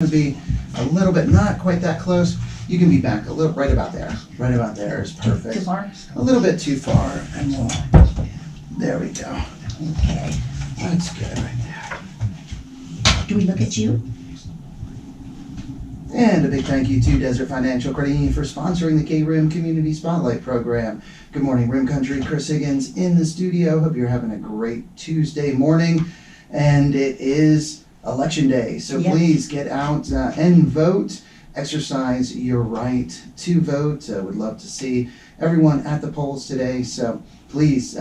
to be a little bit, not quite that close. You can be back a little, right about there. Right about there is perfect. Too far? A little bit too far, and we'll, there we go. Okay. That's good right there. Do we look at you? And a big thank you to Desert Financial Credit Union for sponsoring the KRIM Community Spotlight Program. Good morning, Rim Country. Chris Higgins in the studio. Hope you're having a great Tuesday morning. And it is Election Day, so Yes. Please get out and vote. Exercise your right to vote. Would love to see everyone at the polls today, so please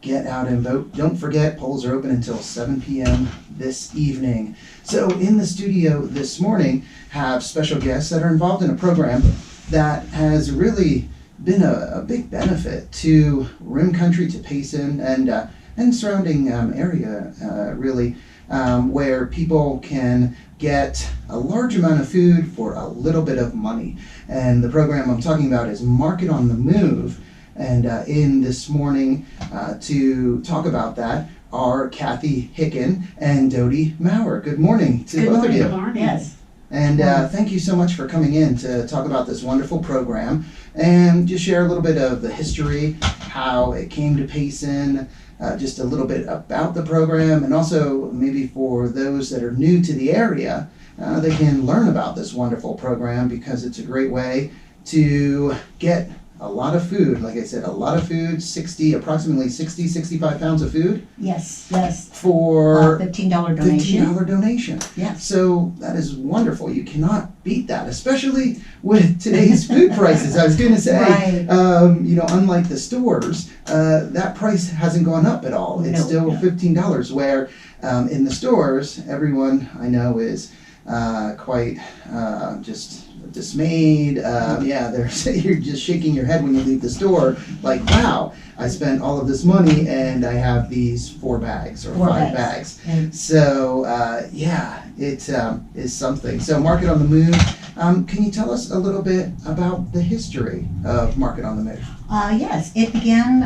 get out and vote. Don't forget, polls are open until 7 p.m. this evening. So in the studio this morning, have special guests that are involved in a program that has really been a big benefit to Rim Country, to Payson, and surrounding area, really, where people can get a large amount of food for a little bit of money. And the program I'm talking about is Market on the Move. And in this morning to talk about that are Kathy Hicken and Dodie Maurer. Good morning to both of you. Good morning. Yes. And thank you so much for coming in to talk about this wonderful program and just share a little bit of the history, how it came to Payson, just a little bit about the program, and also maybe for those that are new to the area, they can learn about this wonderful program because it's a great way to get a lot of food. Like I said, a lot of food, approximately 65 pounds of food. Yes. For $15 donation. $15 donation. Yes. So that is wonderful. You cannot beat that, especially with today's food prices. I was going to say, Right. Unlike the stores, that price hasn't gone up at all. It's still $15, where in the stores, everyone I know is quite just dismayed. You're just shaking your head when you leave the store, like, wow, I spent all of this money and I have these 4 bags or 5 bags. So it is something. So Market on the Move, can you tell us a little bit about the history of Market on the Move? Yes, it began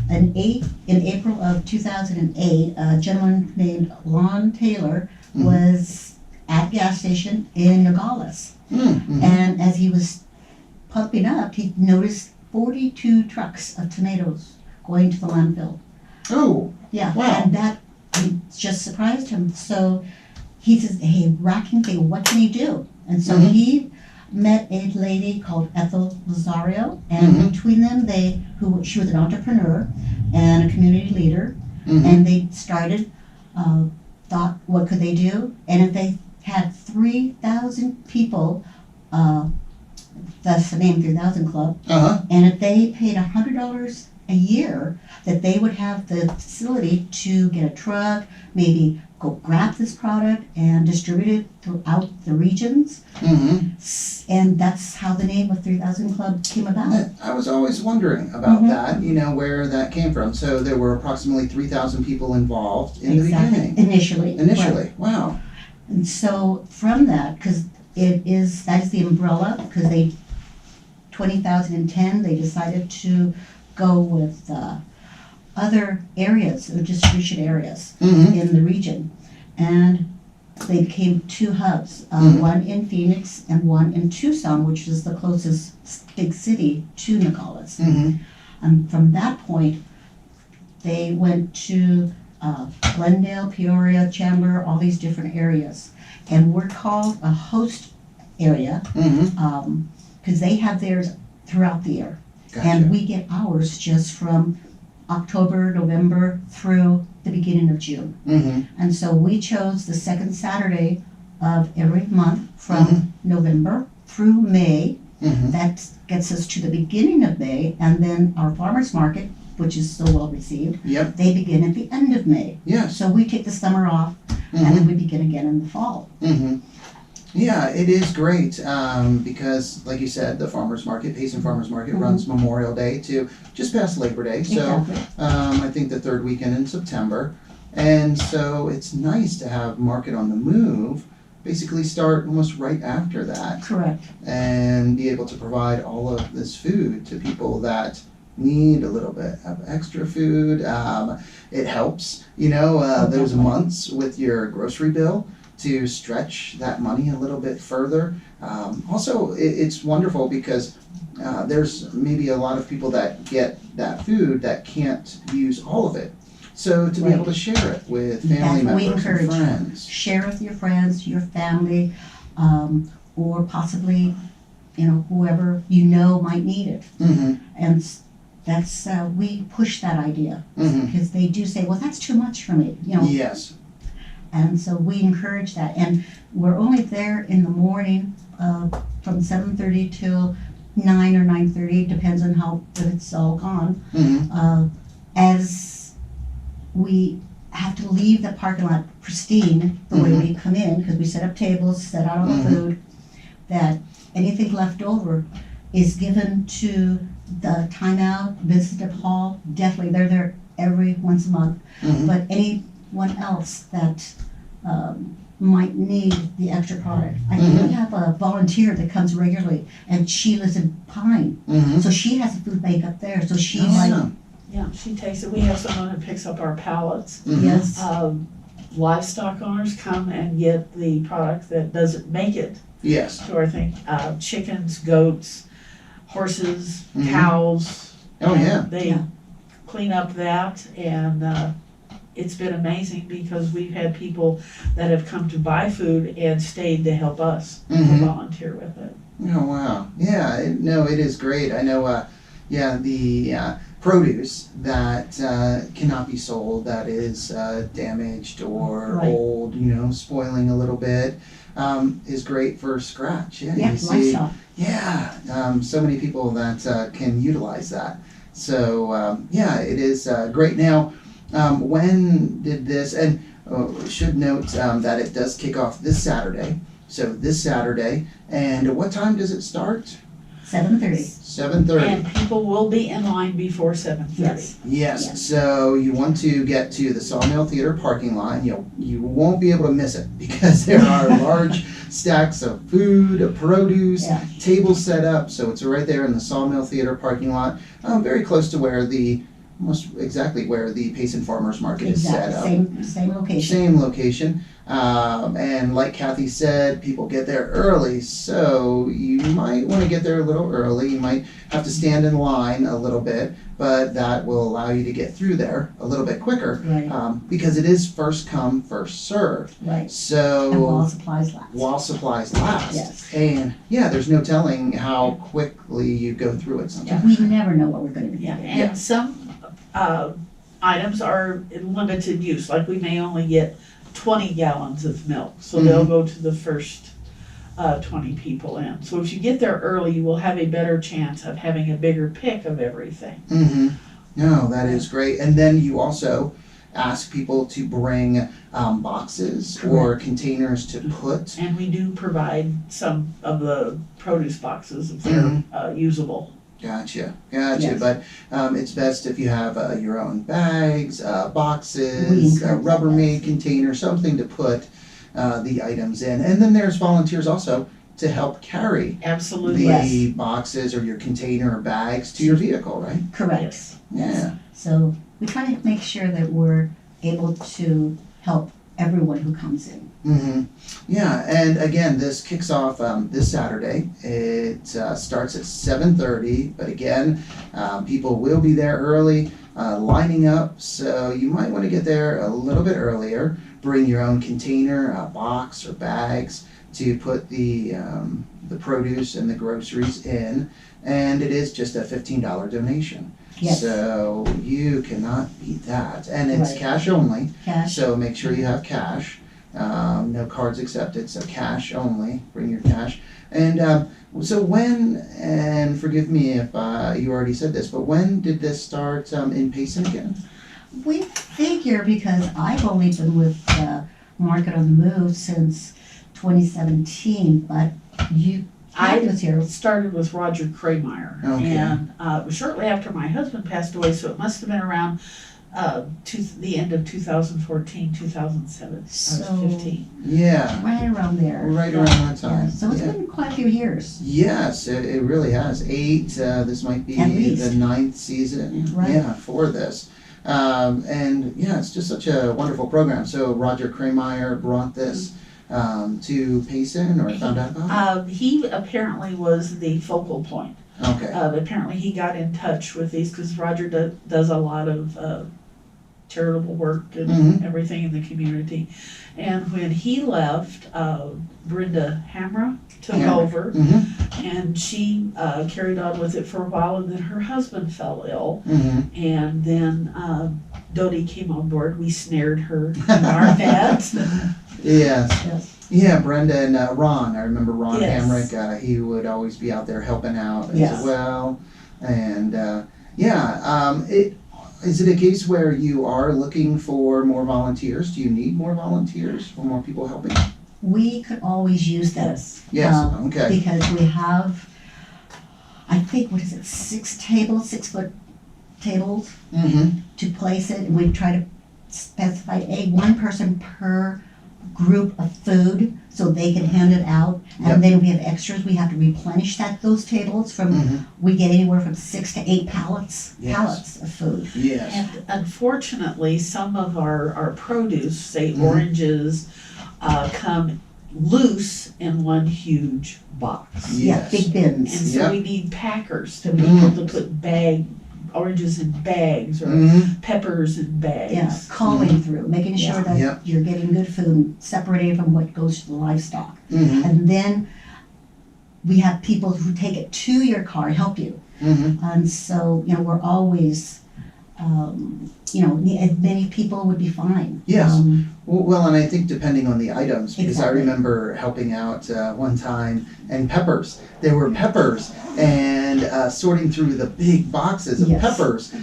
in April of 2008. A gentleman named Lon Taylor was at a gas station in Nogales. And as he was pumping up, he noticed 42 trucks of tomatoes going to the landfill. Oh, yeah. Wow. And that just surprised him. So he says, hey, Racking, what can he do? And so he met a lady called Ethel Lazario, and between them, she was an entrepreneur and a community leader, and they started, thought, what could they do? And if they had 3,000 people, that's the name, 3,000 Club, and if they paid $100 a year, that they would have the facility to get a truck, maybe go grab this product and distribute it throughout the regions. And that's how the name of 3,000 Club came about. I was always wondering about that, where that came from. So there were approximately 3,000 people involved in the beginning. Initially. Right. Wow. And so from that, because that's the umbrella, because 2010, they decided to go with other areas, distribution areas in the region. And they became 2 hubs, one in Phoenix and one in Tucson, which is the closest big city to Nogales. And from that point, they went to Glendale, Peoria, Chandler, all these different areas. And we're called a host area because they have theirs throughout the year. Gotcha. And we get ours just from October, November through the beginning of June. And so we chose the second Saturday of every month from November through May. That gets us to the beginning of May, and then our farmers market, which is so well received, they begin at the end of May. So we take the summer off, and then we begin again in the fall. Yeah, it is great because, like you said, the farmers market, Payson Farmers Market, runs Memorial Day to just past Labor Day. So I think the 3rd weekend in September. And so it's nice to have Market on the Move basically start almost right after that. Correct. And be able to provide all of this food to people that need a little bit of extra food. It helps, those months with your grocery bill. to stretch that money a little bit further. Also, it's wonderful because there's maybe a lot of people that get that food that can't use all of it. So to be Right. able to share it with family That's what we members and encourage. friends. Share with your friends, your family, or possibly, whoever you know might need it. Mm-hmm. And that's, we push that idea. Mm-hmm. Because they do say, well, that's too much for me, Yes. And so we encourage that. And we're only there in the morning from 7:30 till 9 or 9:30, depends on how, if it's all gone. Mm-hmm. As we have to leave the parking lot pristine the way we come in, because we set up tables, set out all the food, that anything left over is given to the timeout, visitor hall. Definitely, they're there every once a month. Mm-hmm. But anyone else that might need the extra product. I think we have a volunteer that comes regularly, and she lives in Pine. Mm-hmm. So she has a food bank up there, so she Oh, might, yeah. Yeah, she takes it. We have someone who picks up our pallets. Mhm. yes, Livestock owners come and get the product that doesn't make it Yes. to our thing. Chickens, goats, horses, Mhm. cows. Oh, yeah. They Yeah. clean up that, and it's been amazing because we've had people that have come to buy food and stayed to help us Mhm. volunteer with it. Oh, wow. Yeah, no, it is great. I know, the produce that cannot be sold, that is damaged or Right. old, spoiling a little bit, is great for scratch. Yeah, yeah, you see. livestock. Yeah, so many people that can utilize that. So, yeah, it is great. Now, when did this, and should note that it does kick off this Saturday. So this Saturday, and what time does it start? 7:30. 7:30. And people will be in line before 7:30. Yes. Yes, Yes. so you want to get to the Sawmill Theatre parking lot. You won't be able to miss it because there are large stacks of food, produce, Yeah. tables set up. So it's right there in the Sawmill Theatre parking lot, very close to where almost exactly where the Payson Farmers Market is set Exactly, up. same location. Same location. And like Kathy said, people get there early, so you might want to get there a little early. You might have to stand in line a little bit, but that will allow you to get through there a little bit quicker Right, because it is first come, first served. right. And So while supplies last. while supplies last. Yes. And yeah, there's no telling how quickly you go through it sometimes. We never know what we're gonna be Yeah, getting. and some items are in limited use, like we may only get 20 gallons of milk, so they'll go to the first 20 people in. So if you get there early, you will have a better chance of having a bigger pick of everything. Mm-hmm. No, that is great. And then you also ask people to bring boxes or containers to put. And we do provide some of the produce boxes if they're usable. Gotcha. Yes. But it's best if you have your own bags, We boxes, a encourage that, Rubbermaid yes. container, something to put the items in. And then there's volunteers also to help carry Absolutely. the Yes. boxes or your container or bags to your vehicle, right? Correct. Yes. Yeah. So we try to make sure that we're able to help everyone who comes in. Mm-hmm. Yeah, and again, this kicks off this Saturday. It starts at 7:30, but again, people will be there early, lining up, so you might want to get there a little bit earlier. Bring your own container, a box, or bags to put the produce and the groceries in, and it is just a $15 donation. Yes. So you cannot beat that, and it's Right. cash only. Cash, So make sure you have cash. No cards accepted, so cash only. Bring your cash. And so when, and forgive me if you already said this, but when did this start in Payson again? we figure, because I've only been with Market on the Move since 2017, but Kathy was here. It started with Roger Krameyer. Okay. And it was shortly after my husband passed away, so it must have been around the end of 2014, 2007. I was So- 15. Yeah, Right around there. right around that Yeah, time. so it's Yeah. been quite a few years. Yes, it really has. 8, this might be At least. the 9th season. Right. Yeah, for this. And yeah, it's just such a wonderful program. So Roger Krameyer brought this to Payson or found out about He apparently was the focal point. it? Okay. Apparently he got in touch with these, because Roger does a lot of charitable work and Mhm. everything in the community. And when he left, Brenda Hamra took Hamra. over, Mm-hmm. and she carried on with it for a while, and then her husband fell ill, Mm-hmm. and then Dodie came on board. We snared her in our net. Yes. Yes. Yeah, Brenda and Ron. I remember Ron Yes. Hamrick. He would always be out there helping out as Yes. well. And is it a case where you are looking for more volunteers? Do you need more volunteers or more people helping? We could always use them. Yes. Yes. Um, Okay. Because we have, I think, 6-foot tables Mm-hmm. to place it. And we try to specify one person per group of food so they can hand it out. Yep. And then we have extras. We have to replenish those tables from, Mm-hmm. we get anywhere from 6 to 8 pallets Yes. of food. Yes. And unfortunately, some of our produce, say Mhm. oranges, come loose in one huge box. Yes. Yeah, big bins. And so Yep. we need packers to be Mm. able to put oranges in bags, or Mm-hmm. peppers in bags. Yeah, calling through, making sure Yeah. that Yep. you're getting good food separated from what goes to the livestock. Mm-hmm. And then we have people who take it to your car, help you. Mm-hmm. And so, we're always, as many people would be fine. Yes. Well, and I think depending on the items, because I Exactly. remember helping out one time, and peppers. There were peppers, and sorting through the big boxes of Yes. peppers,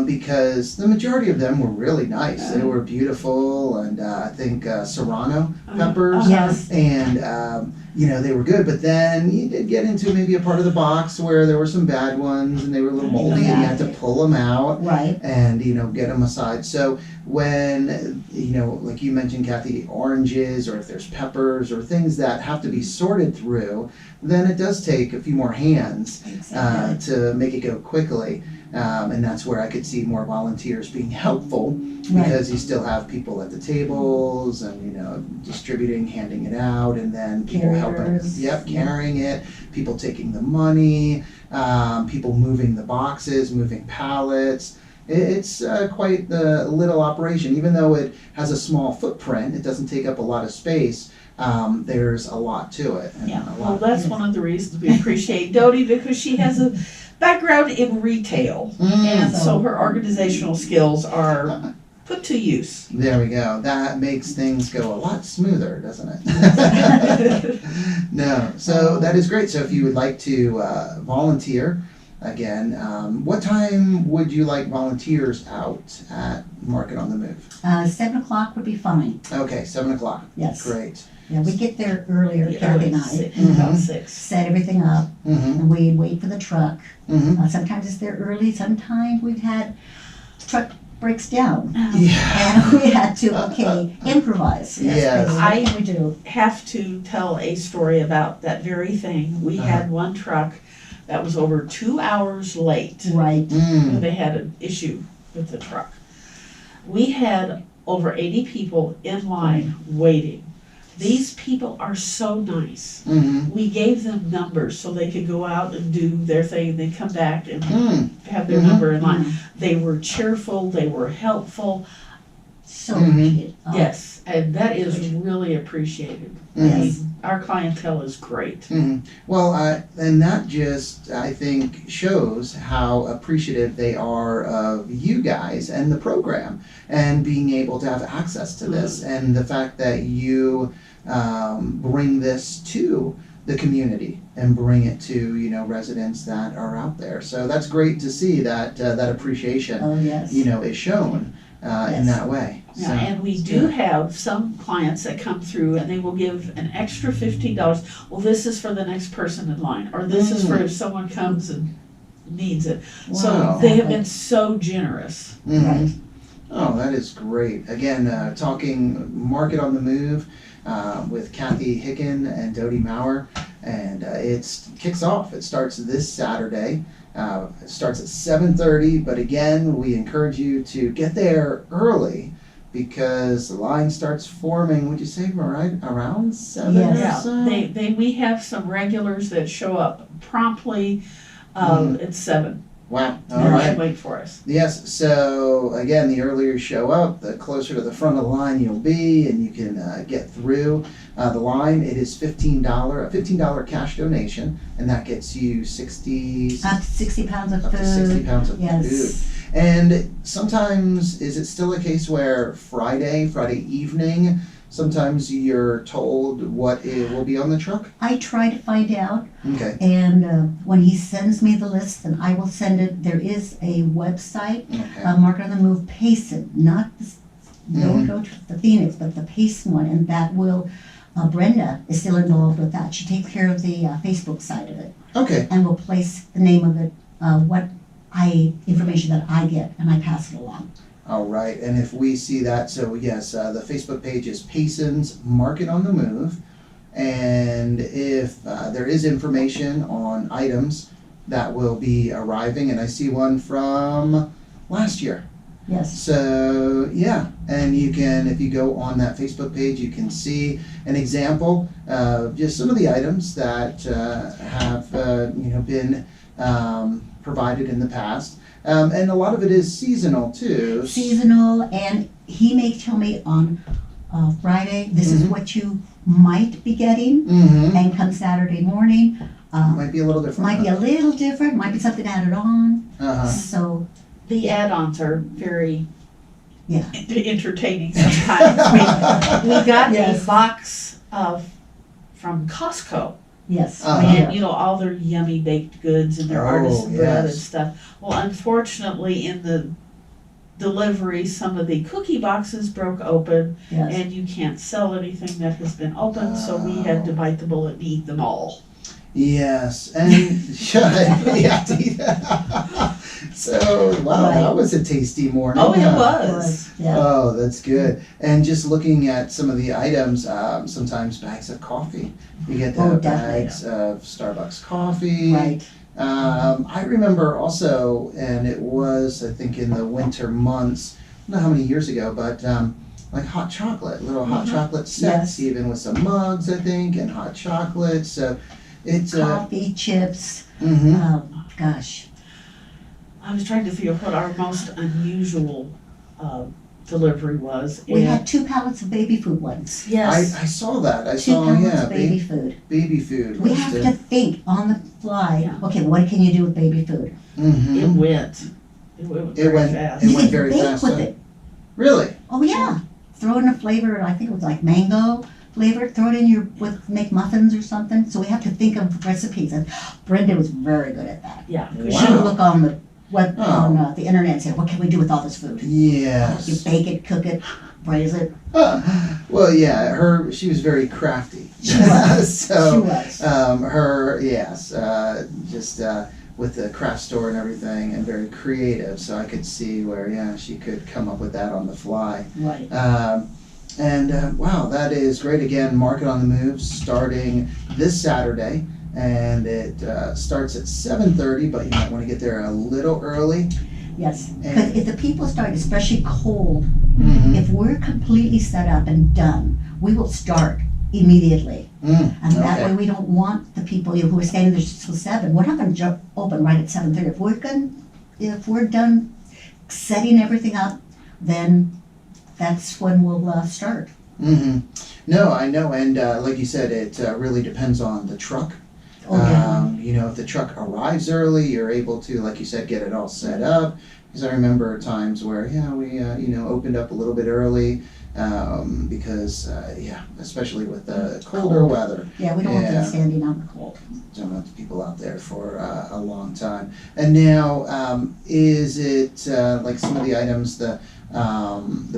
because the majority of them were really nice. They were beautiful, and I think Serrano peppers, Yes. and they were good. But then you did get into maybe a part of the box where there were some bad ones, and they were a little moldy, and you had to pull them out Right, and get them aside. So when like you mentioned, Kathy, oranges, or if there's peppers or things that have to be sorted through, then it does take a few more hands exactly. to make it go quickly. And that's where I could see more volunteers being helpful, Right. because you still have people at the tables and distributing, handing it out, and then people helping. Carriers. Yep, carrying it. People taking the money. People moving the boxes, moving pallets. It's quite the little operation. Even though it has a small footprint, it doesn't take up a lot of space. There's a lot to it. And Yeah, a well, lot. that's one of the reasons we appreciate Dodie, because she has a background in retail, and so her organizational skills are put to use. There we go. That makes things go a lot smoother, doesn't it? No, so that is great. So if you would like to volunteer, again, what time would you like volunteers out at Market on the Move? 7 o'clock would be fine, Okay, 7:00. yes. Great. Yeah, we get there earlier, Kathy and I, About Mhm. 6. set everything up, Mm-hmm. and we wait for the truck. Mm-hmm. Sometimes it's there early, sometimes we've had, the truck breaks down. Yeah. And we had to, improvise. Yes. What can we do? Have to tell a story about that very thing. We had one truck that was over 2 hours late. Right, Mm. They had an issue with the truck. We had over 80 people in line waiting. These people are so nice. Mm-hmm. We gave them numbers so they could go out and do their thing, and then come back and Mm. have their Mhm. number in line. They were cheerful, they were helpful. so Mhm. appreciated. Oh, Yes, and that is really appreciated. Yes. Our clientele is great. Mhm. Well, and that just, I think, shows how appreciative they are of you guys and the program, and being able to have access to this, and the fact that you bring this to the community and bring it to residents that are out there. So that's great to see that that appreciation Oh, yes. is shown in that way. Yeah, So, and we do have some clients that come through and they will give an extra $15. Well, this is for the next person in line, or this is for if someone comes and needs it. So Wow. they have been so generous. mhm. Right. Oh, that is great. Again, talking Market on the Move with Kathy Hicken and Dodie Maurer, and it kicks off. It starts this Saturday. It starts at 7:30, but again, we encourage you to get there early, because the line starts forming, would you say, right around 7 Yes. or Yeah, so? we have some regulars that show up promptly, at 7. Wow, all And right. wait for us. Yes, so again, the earlier you show up, the closer to the front of the line you'll be, and you can get through the line. It is a $15 cash donation, and that gets you 60, Up to 60 pounds of up to 60 food. pounds of food. Yes. And sometimes, is it still a case where Friday evening, sometimes you're told what it will be on the truck? I try to find out, Okay, and when he sends me the list, then I will send it. There is a website, okay. Market on the Move Payson, not the, don't go to the Phoenix, but the Payson one, and that will, Brenda is still involved with that. She takes care of the Facebook side of it, Okay, and will place the name of it, information that I get, and I pass it along. all right. And if we see that, so yes, the Facebook page is Payson's Market on the Move. And if there is information on items that will be arriving, and I see one from last year. Yes. So yeah, and you can, if you go on that Facebook page, you can see an example of just some of the items that have been provided in the past, and a lot of it is seasonal too. Seasonal, and he may tell me on Friday, this is Mhm. what you might be getting, Mm-hmm. and come Saturday morning, Might be a little different. might be a little different, might be something added on. Uh-huh. So, The add-ons are very yeah. entertaining sometimes. We got Yes. a box from Costco. Yes. Uh-huh. we And, do. you know, all their yummy baked goods and their Oh, artisan bread and yes. stuff. Well, unfortunately, in the delivery, some of the cookie boxes broke open, Yes. and you can't sell anything that has been opened, so we had to bite the bullet and eat them all. Yes, and yeah, to eat that. So wow, Right. that was a tasty morning. Oh, it huh? was. Yeah. Oh, that's good. And just looking at some of the items, sometimes bags of coffee. You get the Oh, definitely. bags of Starbucks coffee. Right. I remember also, and it was, I think, in the winter months, I don't know how many years ago, but like hot chocolate, little hot chocolate sets, Yes. even with some mugs, I think, and hot chocolate. So it's Coffee, chips, mhm. gosh. I was trying to think of what our most unusual delivery was. We and- had 2 pallets of baby food once. Yes. I saw that. I 2 saw, pallets yeah, of baby food. baby food. We have to think on the fly, Yeah. okay, what can you do with baby food? Mm-hmm. It went. It went It very went- fast. it You went can very bake fast, with huh? it. Really? Oh yeah, throw in a flavor. I think it was like mango flavor. Throw it in make muffins or something. So we have to think of recipes. And Brenda was very good at that. Yeah. 'cause Wow. She would look on the Oh. on the internet and say, "What can we do with all this food? Yes. You bake it, cook it, braise it." Well, yeah, she was very crafty. She was. So, She was. just with the craft store and everything, and very creative. So I could see where, yeah, she could come up with that on the fly. Right. Wow, that is great. Again, Market on the Move starting this Saturday, and it starts at 7:30, but you might want to get there a little early. Yes. Because if the people start, especially cold, Mm-hmm. if we're completely set up and done, we will start immediately. And that way we don't want the people who are standing there till 7. We're not going to open right at 7:30. If we're done setting everything up, then that's when we'll start. Mm-hmm. No, I know, and like you said, it really depends on the truck. Oh yeah. If the truck arrives early, you're able to, like you said, get it all set up. Because I remember times where, we opened up a little bit early because, especially with the colder Cold. weather. Yeah, we don't want Yeah. them standing out in the cold. Don't want the people out there for a long time. And now, is it like some of the items, the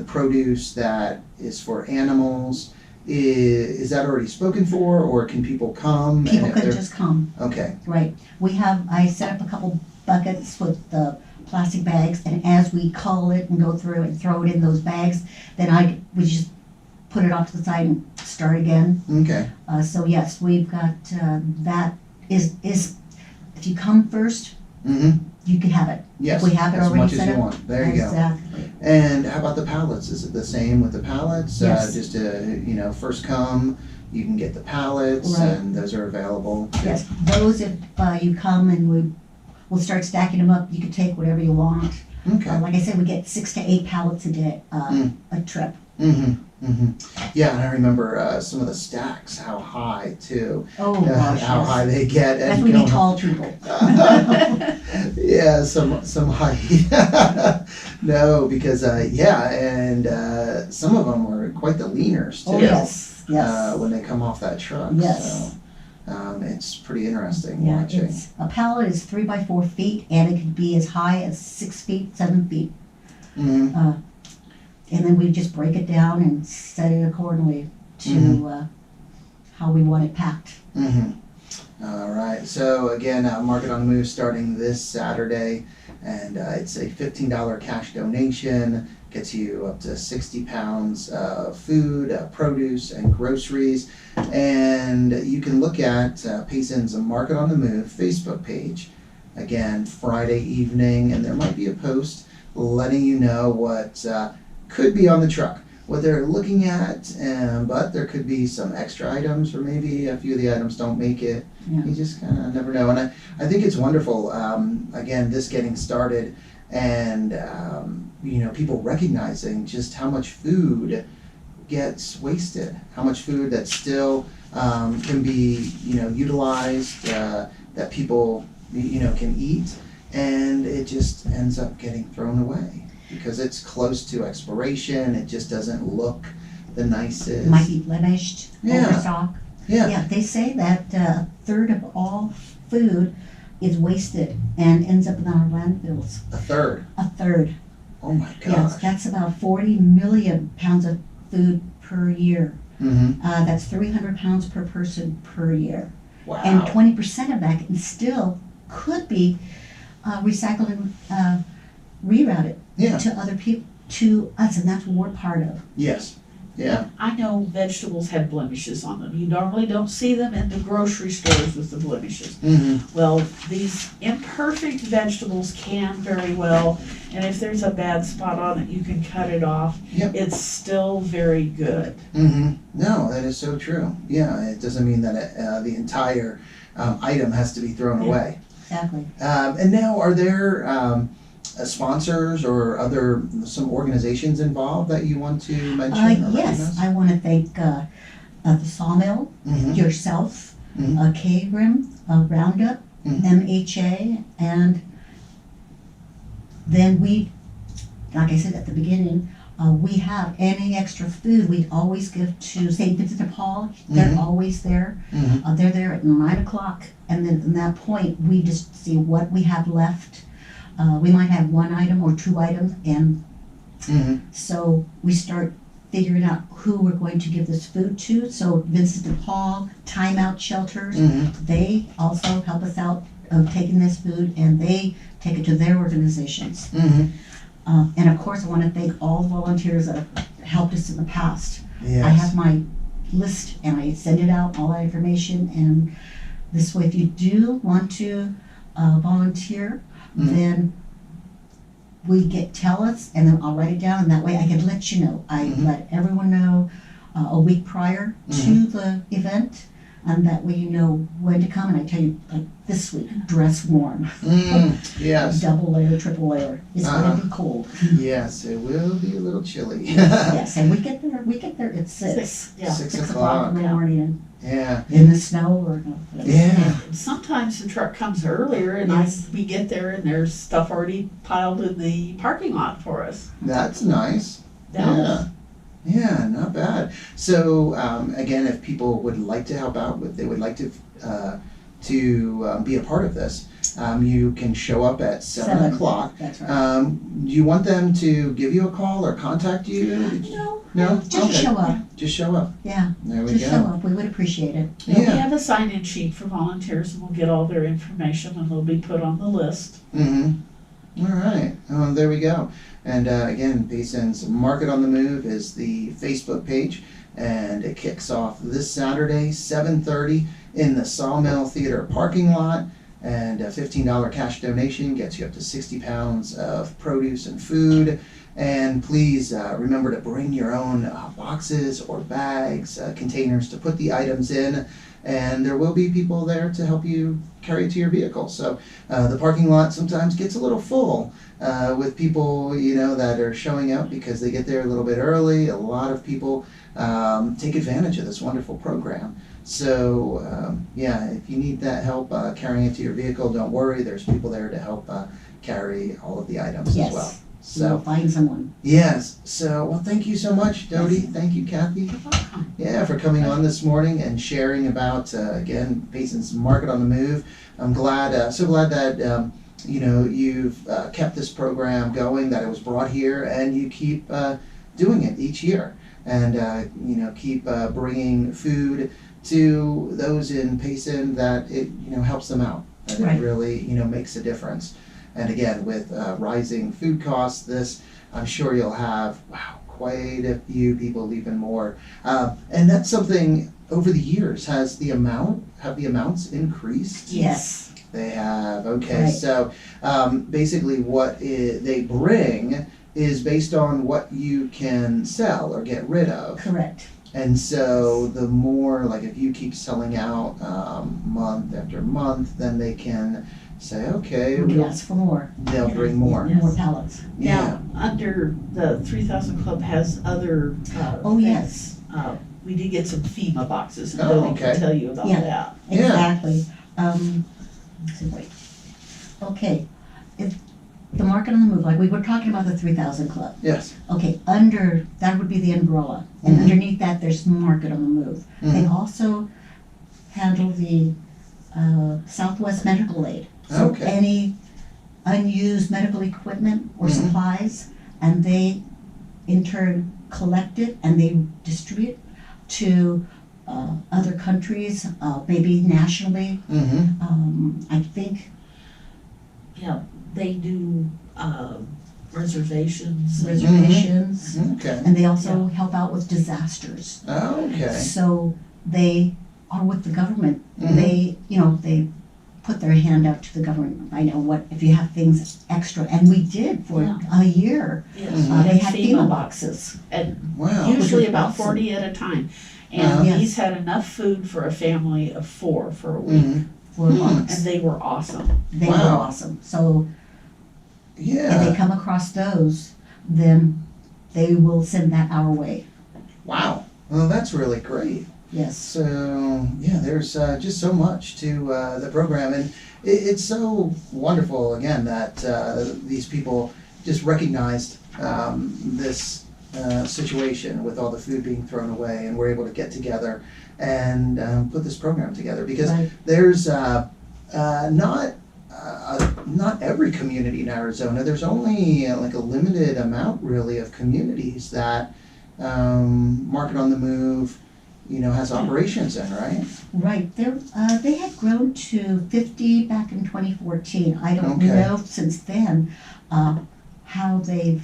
produce that is for animals? Is that already spoken for, or can people come? and People if could they're- just come. Okay. Right. I set up a couple buckets with the plastic bags, and as we cull it and go through and throw it in those bags, then we just put it off to the side and start again. Okay. So yes, we've got that is if you come first, Mm-hmm. you can have it. Yes, We have it as already much as set you up. want. There you go. Exactly. And how about the pallets? Is it the same with the pallets? Yes. Just first come, you can get the pallets, Right. and those are available. Yes, those, if you come and we'll start stacking them up, you can take whatever you want. Okay. Like I said, we get 6 to 8 pallets a day, a trip. Yeah, and I remember some of the stacks, how high too. Oh, gosh, How yes. high they get. That's and we need going tall people. Yeah, some height. No, because and some of them were quite the leaners too. Oh, yes, yes. When they come off that truck. Yes. So it's pretty interesting Yeah, watching. a pallet is 3 by 4 feet, and it can be as high as 6 feet, 7 feet. Mhm. And then we just break it down and set it accordingly to how we want it packed. All right. So again, Market on the Move starting this Saturday, and it's a $15 cash donation. Gets you up to 60 pounds of food, produce, and groceries. And you can look at Payson's Market on the Move Facebook page. Again, Friday evening, and there might be a post letting you know what could be on the truck, what they're looking at, but there could be some extra items, or maybe a few of the items don't make it. Yeah. You just kind of never know. And I think it's wonderful, again, this getting started, and people recognizing just how much food gets wasted, how much food that still can be utilized, that people can eat, and it just ends up getting thrown away because it's close to expiration. It just doesn't look the nicest. Might be blemished, Yeah. overstock. Yeah. Yeah, they say that a third of all food is wasted and ends up in our landfills. A third. A third. Oh my Yes, gosh. that's about 40 million pounds of food per year. Mm-hmm. That's 300 pounds per person per year. Wow. And 20% of that still could be recycled and rerouted Yeah. to other people, to us, and that's what we're part of. Yes. Yeah. I know vegetables have blemishes on them. You normally don't see them in the grocery stores with the blemishes. Mm-hmm. Well, these imperfect vegetables can very well, and if there's a bad spot on it, you can cut it off. Yep. It's still very good. Mm-hmm. No, that is so true. Yeah, it doesn't mean that the entire item has to be thrown Yeah. away. Exactly. And now, are there sponsors or some organizations involved that you want to mention? Or Yes, recognize? I want to thank the Sawmill, Mhm. yourself, Mhm. KRIM, Roundup, Mhm. MHA, and then we, like I said at the beginning, we have any extra food we always give to St. Vincent de Paul. They're Mhm. always there. Mhm. They're there at 9 o'clock, and then from that point, we just see what we have left. We might have 1 item or 2 items, and Mhm. so we start figuring out who we're going to give this food to. So Vincent de Paul, Timeout Shelters, Mhm. they also help us out of taking this food, and they take it to their organizations. Mhm. And of course, I want to thank all the volunteers that have helped us in the past. Yes. I have my list, and I send it out, all that information, and this way, if you do want to volunteer, Mhm. then tell us, and then I'll write it down, and that way I can let you know. I Mhm. let everyone know a week prior to the event, and that way you know when to come, and I tell you, like this week, dress warm. Yes. Double layer, triple layer. It's gonna be cold. Yes, it will be a little chilly. Yes, and we get there at 6. Yeah. 6 6 o'clock. o'clock in the morning, Yeah. in the snow or. Yeah. Sometimes the truck comes earlier, and Yes. we get there and there's stuff already piled in the parking lot for us. That's nice. Yeah. Yeah. Yeah, not bad. So again, if people would like to help out, they would like to be a part of this, you can show up at 7 o'clock. That's right. Do you want them to give you a call or contact you? No? Just Okay. show up. Just show up. Yeah, There we just show go. up. We would appreciate it. Yeah, we Yeah. have a sign-in sheet for volunteers, and we'll get all their information, and they'll be put on the list. Mm-hmm. All right. There we go. And again, Payson's Market on the Move is the Facebook page, and it kicks off this Saturday, 7:30, in the Sawmill Theatre parking lot. and a $15 cash donation gets you up to 60 pounds of produce and food. And please remember to bring your own boxes or bags, containers to put the items in, and there will be people there to help you carry it to your vehicle. So the parking lot sometimes gets a little full with people, that are showing up because they get there a little bit early. A lot of people take advantage of this wonderful program. So if you need that help carrying it to your vehicle, don't worry. There's people there to help carry all of the items as well. So find someone. Yes. So, well, thank you so much, Dodie. Yes. Thank you, Kathy. Yeah, for coming on this morning and sharing about, again, Payson's Market on the Move. I'm glad, so glad that, you've kept this program going, that it was brought here, and you keep doing it each year. And, keep bringing food to those in Payson that it, helps them out. That Right. it really, makes a difference. And again, with rising food costs, I'm sure you'll have, quite a few people, even more. And that's something over the years. Have the amounts increased? Yes. They have. Okay, Right. so basically what they bring is based on what you can sell or get rid of. Correct. And so the more, like if you keep selling out month after month, then they can say, okay, We can ask for more. they'll bring more. More pallets. Yeah. Now, under the 3,000 Club has other Oh, things. yes. We did get some FEMA boxes, and Oh, Dodie okay. can tell you about Yeah. that. Yeah. Exactly. Let's see, wait. Okay. If the Market on the Move, like we were talking about the 3,000 Club. Yes. Okay, that would be the umbrella. And Mhm. underneath that, there's Market on the Move. They Mhm. also handle the Southwest Medical Aid. So Okay. any unused medical equipment or Mhm. supplies, and they in turn collect it and they distribute to other countries, maybe nationally. Mm-hmm. I think Yeah, they do reservations. reservations, Okay. and they also help out with disasters. Okay. So they are with the government. Mhm. They put their hand out to the government. I know what, if you have things extra, and we did for Yeah. a year. Yes, Mhm. They and had FEMA boxes. And Wow. usually Which is about awesome. 40 at a time. Uh-huh. And Yes. these had enough food for a family of 4 for a week. Mhm. For a Mm. box. And they were awesome. They were Wow. awesome. So if they Yeah. come across those, then they will send that our way. Wow. Well, that's really great. Yes. So yeah, there's just so much to the program, and it's so wonderful again that these people just recognized this situation with all the food being thrown away, and we're able to get together and put this program together because Right. there's not every community in Arizona. There's only like a limited amount really of communities that Market on the Move has operations in, right? Right. They had grown to 50 back in 2014. I don't Okay. know since then how they've,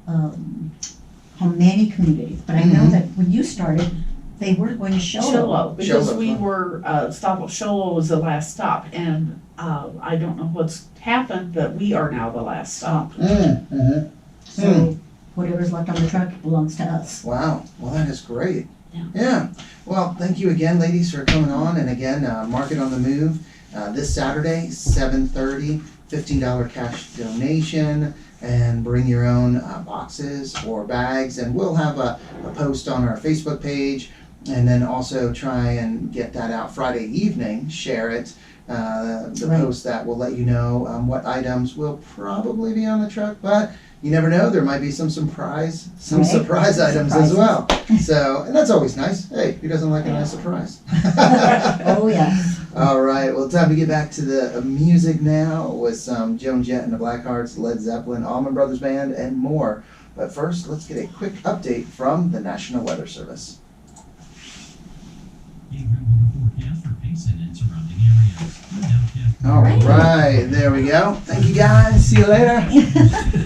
how many communities. But I know Mhm. that when you started, they were going to Sholo, because Sholo, we huh? were, Sholo was the last stop, and I don't know what's happened, but we are now the last stop. Mm-hmm. So whatever's left on the truck belongs to us. Wow. Well, that is great. Yeah. Well, thank you again, ladies, for coming on. And again, Market on the Move this Saturday, 7:30, $15 cash donation. And bring your own boxes or bags. And we'll have a post on our Facebook page. And then also try and get that out Friday evening. Share it. The Right. post that will let you know what items will probably be on the truck. But you never know, there might be some surprise Right. items as Surprises. well. So, and that's always nice. Hey, who doesn't like a nice surprise? Oh, yeah. All right, well, time to get back to the music now with some Joan Jett and the Blackhearts, Led Zeppelin, Allman Brothers Band, and more. But first, let's get a quick update from the National Weather Service. A grim weather forecast for Payson and surrounding areas. All right, there we go. Thank you guys. See you later.